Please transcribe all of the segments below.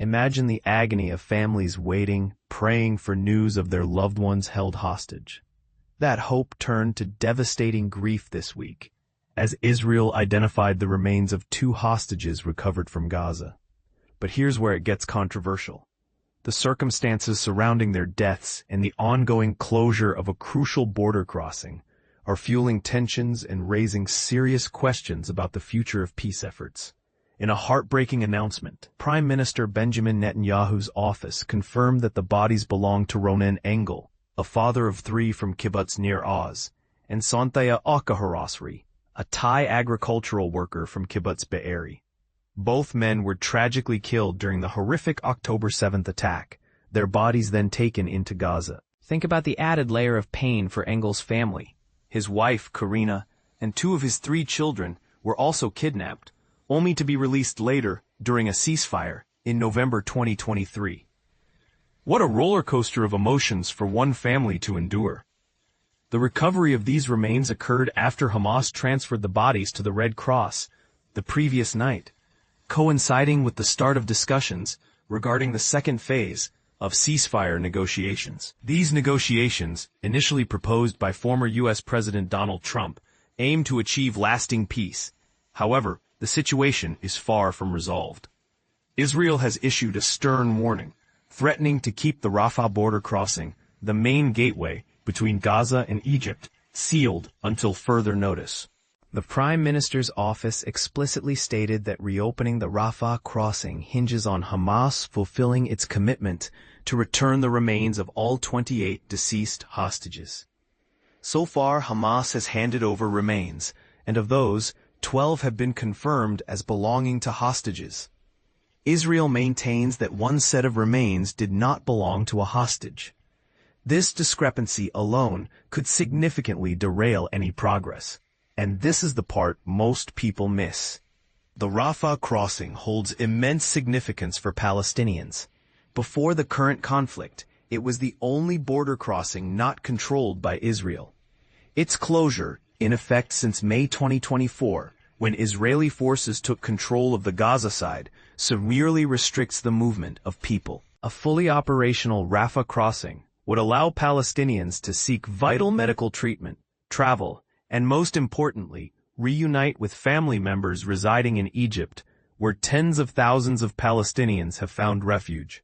Imagine the agony of families waiting, praying for news of their loved ones held hostage. That hope turned to devastating grief this week, as Israel identified the remains of 2 hostages recovered from Gaza. But here's where it gets controversial. The circumstances surrounding their deaths and the ongoing closure of a crucial border crossing are fueling tensions and raising serious questions about the future of peace efforts. In a heartbreaking announcement, Prime Minister Benjamin Netanyahu's office confirmed that the bodies belong to Ronen Engel, a father of 3 from kibbutz Nir Oz, and Sonthaya Oakkharasri, a Thai agricultural worker from kibbutz Be'eri. Both men were tragically killed during the horrific October 7th attack, their bodies then taken into Gaza. Think about the added layer of pain for Engel's family. His wife, Karina, and 2 of his 3 children were also kidnapped, only to be released later during a ceasefire in November 2023. What a roller coaster of emotions for one family to endure. The recovery of these remains occurred after Hamas transferred the bodies to the Red Cross the previous night, coinciding with the start of discussions regarding the second phase of ceasefire negotiations. These negotiations, initially proposed by former U.S. President Donald Trump, aim to achieve lasting peace. However, the situation is far from resolved. Israel has issued a stern warning, threatening to keep the Rafah border crossing, the main gateway between Gaza and Egypt, sealed until further notice. The Prime Minister's office explicitly stated that reopening the Rafah crossing hinges on Hamas fulfilling its commitment to return the remains of all 28 deceased hostages. So far, Hamas has handed over remains, and of those, 12 have been confirmed as belonging to hostages. Israel maintains that one set of remains did not belong to a hostage. This discrepancy alone could significantly derail any progress. And this is the part most people miss. The Rafah crossing holds immense significance for Palestinians. Before the current conflict, it was the only border crossing not controlled by Israel. Its closure, in effect since May 2024, when Israeli forces took control of the Gaza side, severely restricts the movement of people. A fully operational Rafah crossing would allow Palestinians to seek vital medical treatment, travel, and most importantly, reunite with family members residing in Egypt, where tens of thousands of Palestinians have found refuge.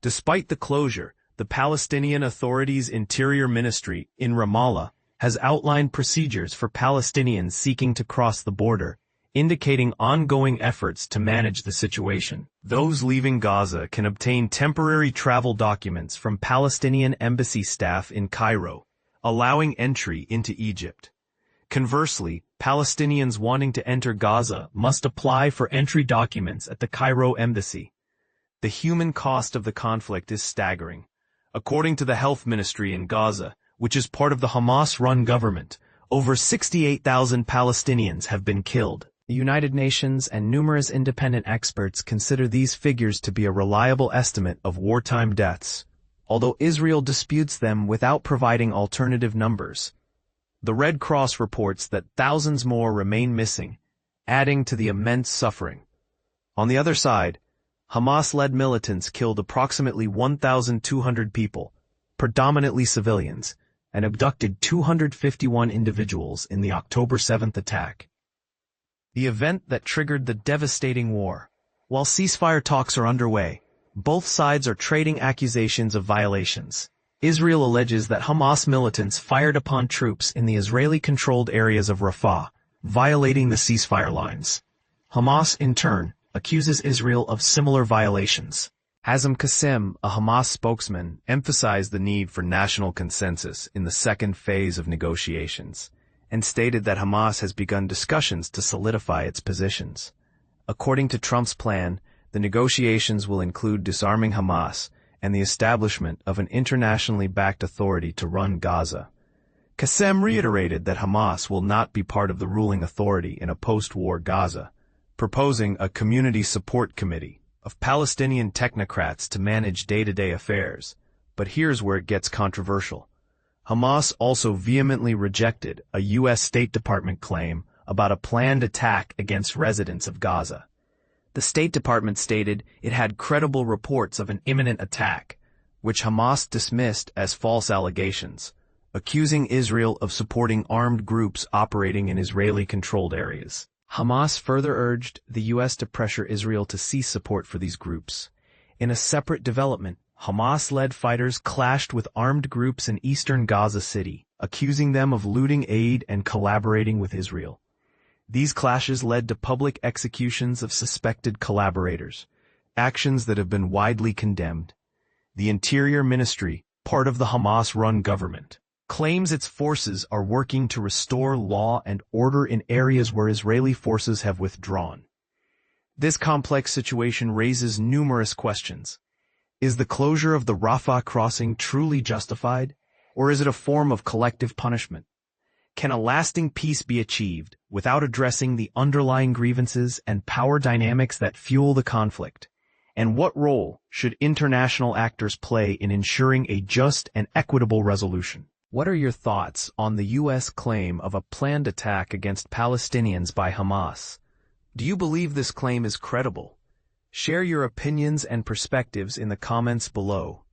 Despite the closure, the Palestinian Authority's Interior Ministry in Ramallah has outlined procedures for Palestinians seeking to cross the border, indicating ongoing efforts to manage the situation. Those leaving Gaza can obtain temporary travel documents from Palestinian embassy staff in Cairo, allowing entry into Egypt. Conversely, Palestinians wanting to enter Gaza must apply for entry documents at the Cairo embassy. The human cost of the conflict is staggering. According to the health ministry in Gaza, which is part of the Hamas-run government, over 68,000 Palestinians have been killed. The United Nations and numerous independent experts consider these figures to be a reliable estimate of wartime deaths, although Israel disputes them without providing alternative numbers. The Red Cross reports that thousands more remain missing, adding to the immense suffering. On the other side, Hamas-led militants killed approximately 1,200 people, predominantly civilians, and abducted 251 individuals in the October 7th attack. The event that triggered the devastating war. While ceasefire talks are underway, both sides are trading accusations of violations. Israel alleges that Hamas militants fired upon troops in the Israeli-controlled areas of Rafah, violating the ceasefire lines. Hamas, in turn, accuses Israel of similar violations. Hazem Qasem, a Hamas spokesman, emphasized the need for national consensus in the second phase of negotiations, and stated that Hamas has begun discussions to solidify its positions. According to Trump's plan, the negotiations will include disarming Hamas and the establishment of an internationally backed authority to run Gaza. Qasem reiterated that Hamas will not be part of the ruling authority in a post-war Gaza, proposing a community support committee of Palestinian technocrats to manage day-to-day affairs. But here's where it gets controversial. Hamas also vehemently rejected a U.S. State Department claim about a planned attack against residents of Gaza. The State Department stated it had credible reports of an imminent attack, which Hamas dismissed as false allegations, accusing Israel of supporting armed groups operating in Israeli-controlled areas. Hamas further urged the U.S. to pressure Israel to cease support for these groups. In a separate development, Hamas-led fighters clashed with armed groups in eastern Gaza City, accusing them of looting aid and collaborating with Israel. These clashes led to public executions of suspected collaborators, actions that have been widely condemned. The Interior Ministry, part of the Hamas-run government, claims its forces are working to restore law and order in areas where Israeli forces have withdrawn. This complex situation raises numerous questions. Is the closure of the Rafah crossing truly justified, or is it a form of collective punishment? Can a lasting peace be achieved without addressing the underlying grievances and power dynamics that fuel the conflict? And what role should international actors play in ensuring a just and equitable resolution? What are your thoughts on the U.S. claim of a planned attack against Palestinians by Hamas? Do you believe this claim is credible? Share your opinions and perspectives in the comments below.